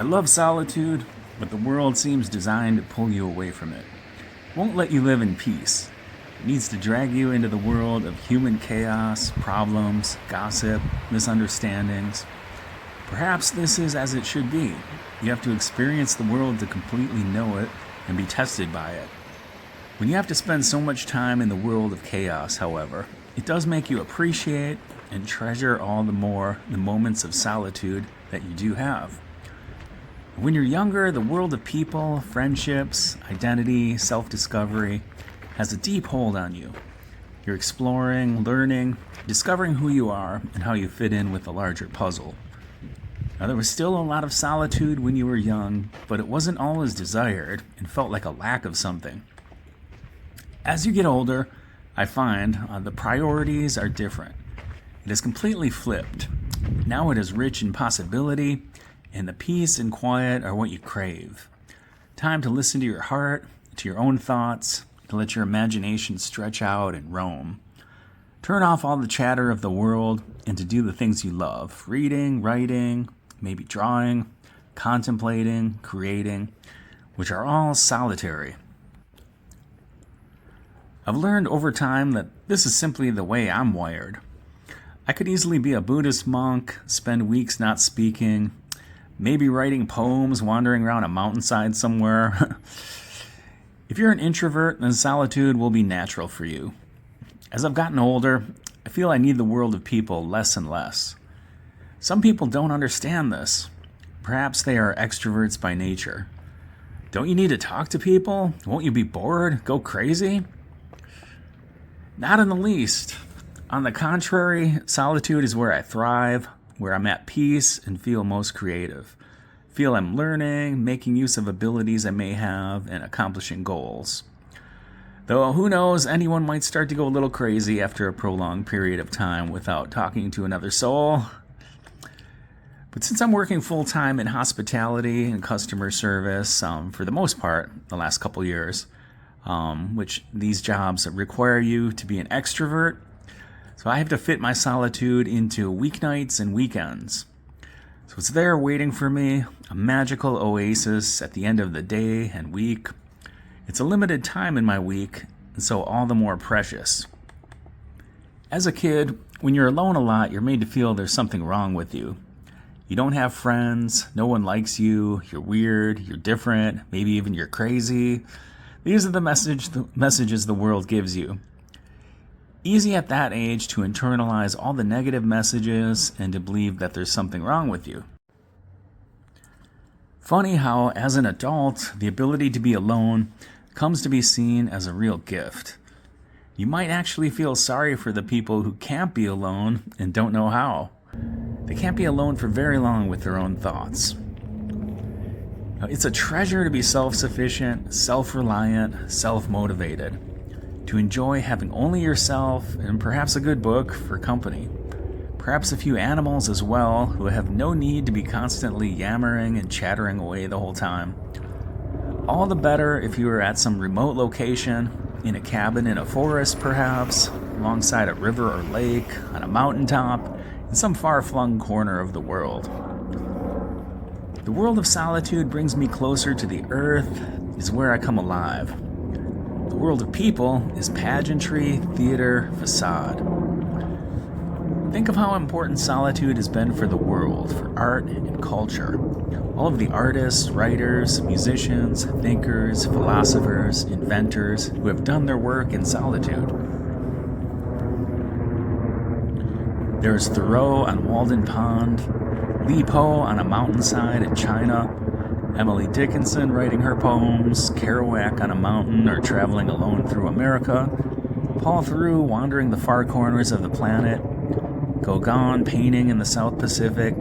I love solitude, but the world seems designed to pull you away from it. It won't let you live in peace. It needs to drag you into the world of human chaos, problems, gossip, misunderstandings. Perhaps this is as it should be. You have to experience the world to completely know it and be tested by it. When you have to spend so much time in the world of chaos, however, it does make you appreciate and treasure all the more the moments of solitude that you do have. When you're younger, the world of people, friendships, identity, self-discovery has a deep hold on you. You're exploring, learning, discovering who you are and how you fit in with the larger puzzle. Now, there was still a lot of solitude when you were young, but it wasn't always desired and felt like a lack of something. As you get older, I find the priorities are different. It has completely flipped. Now it is rich in possibility, and the peace and quiet are what you crave. Time to listen to your heart, to your own thoughts, to let your imagination stretch out and roam. Turn off all the chatter of the world and to do the things you love. Reading, writing, maybe drawing, contemplating, creating, which are all solitary. I've learned over time that this is simply the way I'm wired. I could easily be a Buddhist monk, spend weeks not speaking, maybe writing poems, wandering around a mountainside somewhere. If you're an introvert, then solitude will be natural for you. As I've gotten older, I feel I need the world of people less and less. Some people don't understand this. Perhaps they are extroverts by nature. Don't you need to talk to people? Won't you be bored? Go crazy? Not in the least. On the contrary, solitude is where I thrive, where I'm at peace and feel most creative. Feel I'm learning, making use of abilities I may have, and accomplishing goals. Though who knows, anyone might start to go a little crazy after a prolonged period of time without talking to another soul. But since I'm working full-time in hospitality and customer service, for the most part, the last couple years, which these jobs require you to be an extrovert, so I have to fit my solitude into weeknights and weekends. So it's there waiting for me, a magical oasis at the end of the day and week. It's a limited time in my week, and so all the more precious. As a kid, when you're alone a lot, you're made to feel there's something wrong with you. You don't have friends, no one likes you, you're weird, you're different, maybe even you're crazy. These are the messages the world gives you. Easy at that age to internalize all the negative messages and to believe that there's something wrong with you. Funny how, as an adult, the ability to be alone comes to be seen as a real gift. You might actually feel sorry for the people who can't be alone and don't know how. They can't be alone for very long with their own thoughts. It's a treasure to be self-sufficient, self-reliant, self-motivated. To enjoy having only yourself and perhaps a good book for company. Perhaps a few animals as well who have no need to be constantly yammering and chattering away the whole time. All the better if you are at some remote location, in a cabin in a forest perhaps, alongside a river or lake, on a mountaintop, in some far-flung corner of the world. The world of solitude brings me closer to the earth, is where I come alive. The world of people is pageantry, theater, facade. Think of how important solitude has been for the world, for art and culture. All of the artists, writers, musicians, thinkers, philosophers, inventors who have done their work in solitude. There's Thoreau on Walden Pond, Li Po on a mountainside in China, Emily Dickinson writing her poems, Kerouac on a mountain or traveling alone through America, Paul Theroux wandering the far corners of the planet, Gauguin painting in the South Pacific,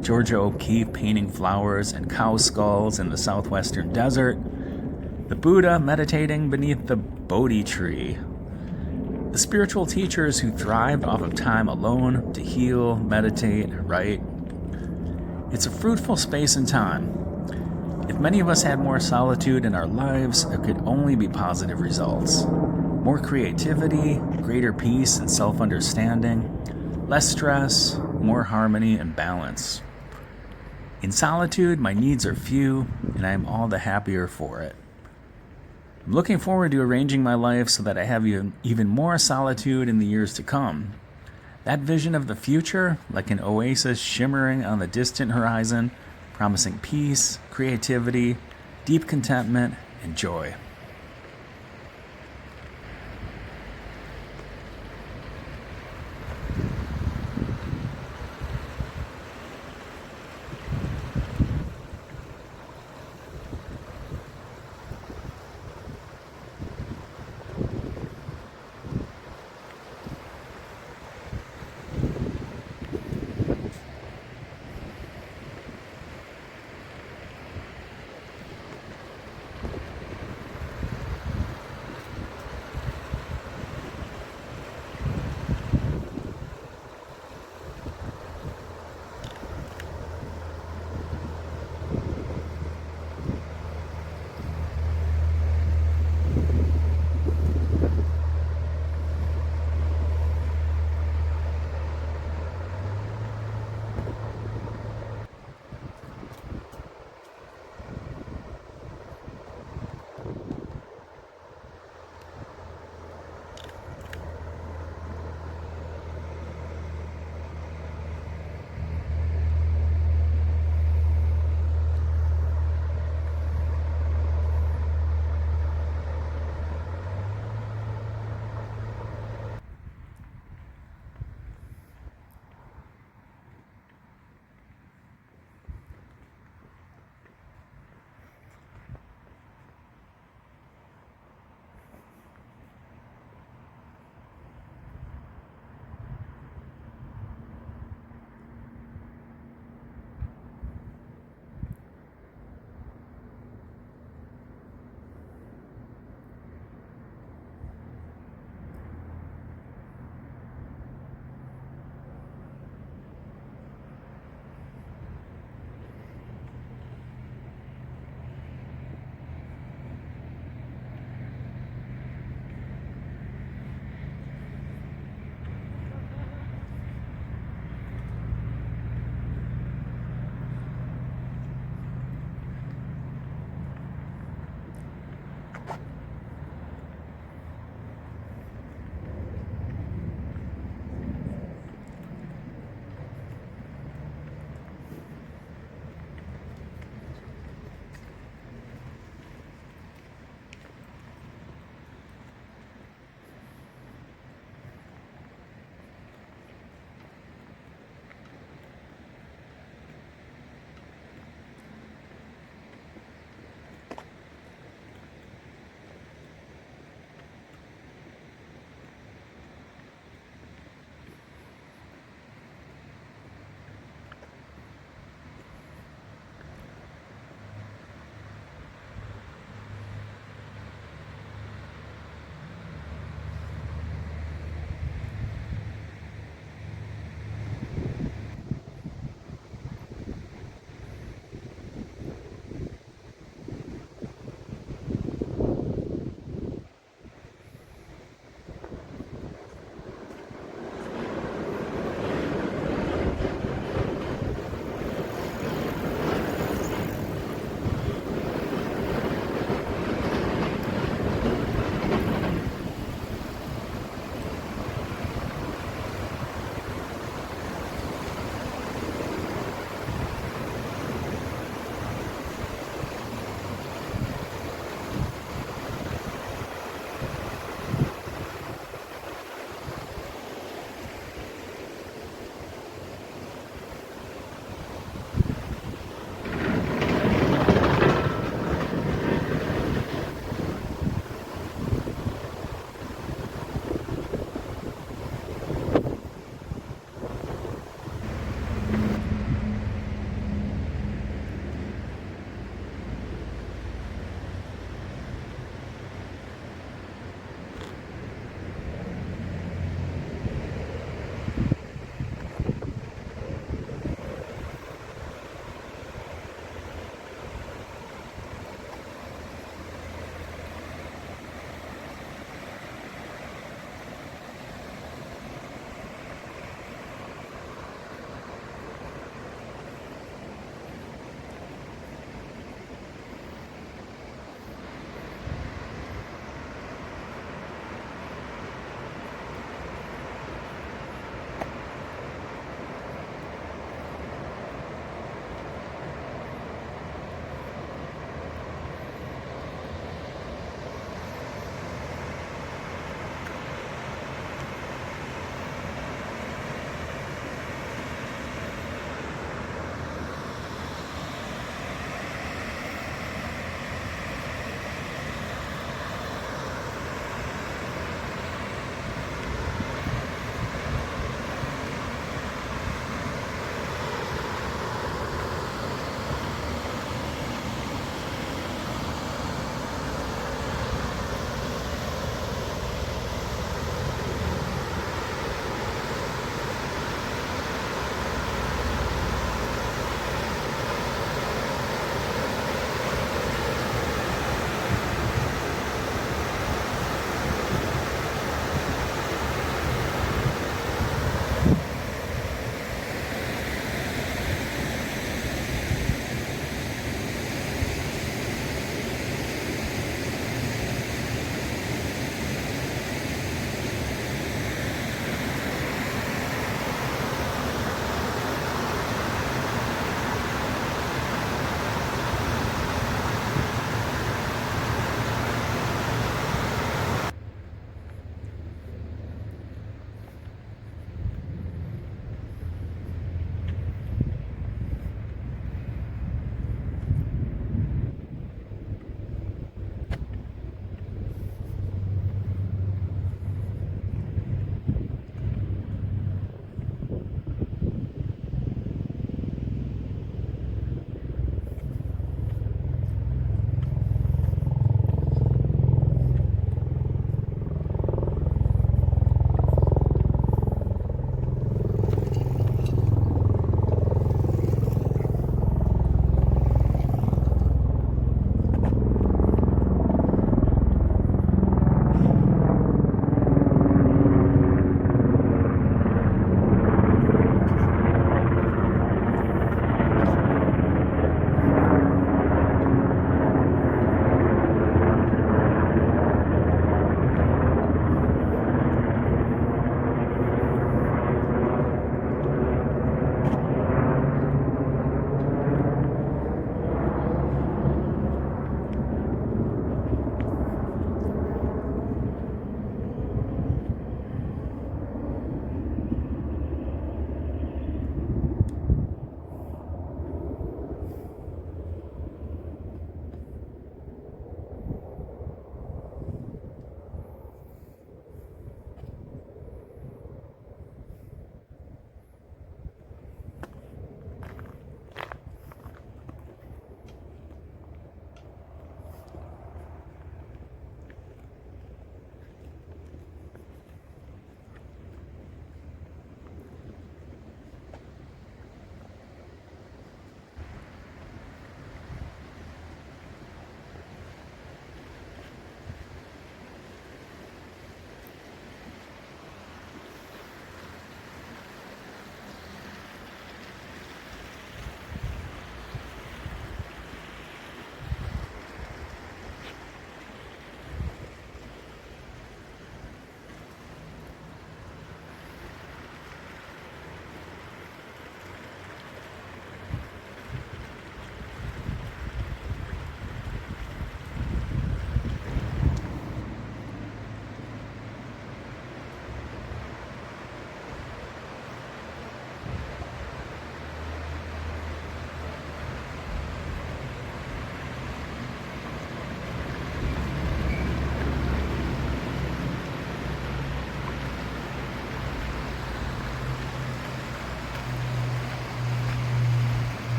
Georgia O'Keeffe painting flowers and cow skulls in the southwestern desert, the Buddha meditating beneath the Bodhi tree, the spiritual teachers who thrived off of time alone to heal, meditate, write. It's a fruitful space and time. If many of us had more solitude in our lives, there could only be positive results. More creativity, greater peace and self-understanding, less stress, more harmony and balance. In solitude, my needs are few, and I am all the happier for it. I'm looking forward to arranging my life so that I have even more solitude in the years to come. That vision of the future, like an oasis shimmering on the distant horizon, promising peace, creativity, deep contentment, and joy.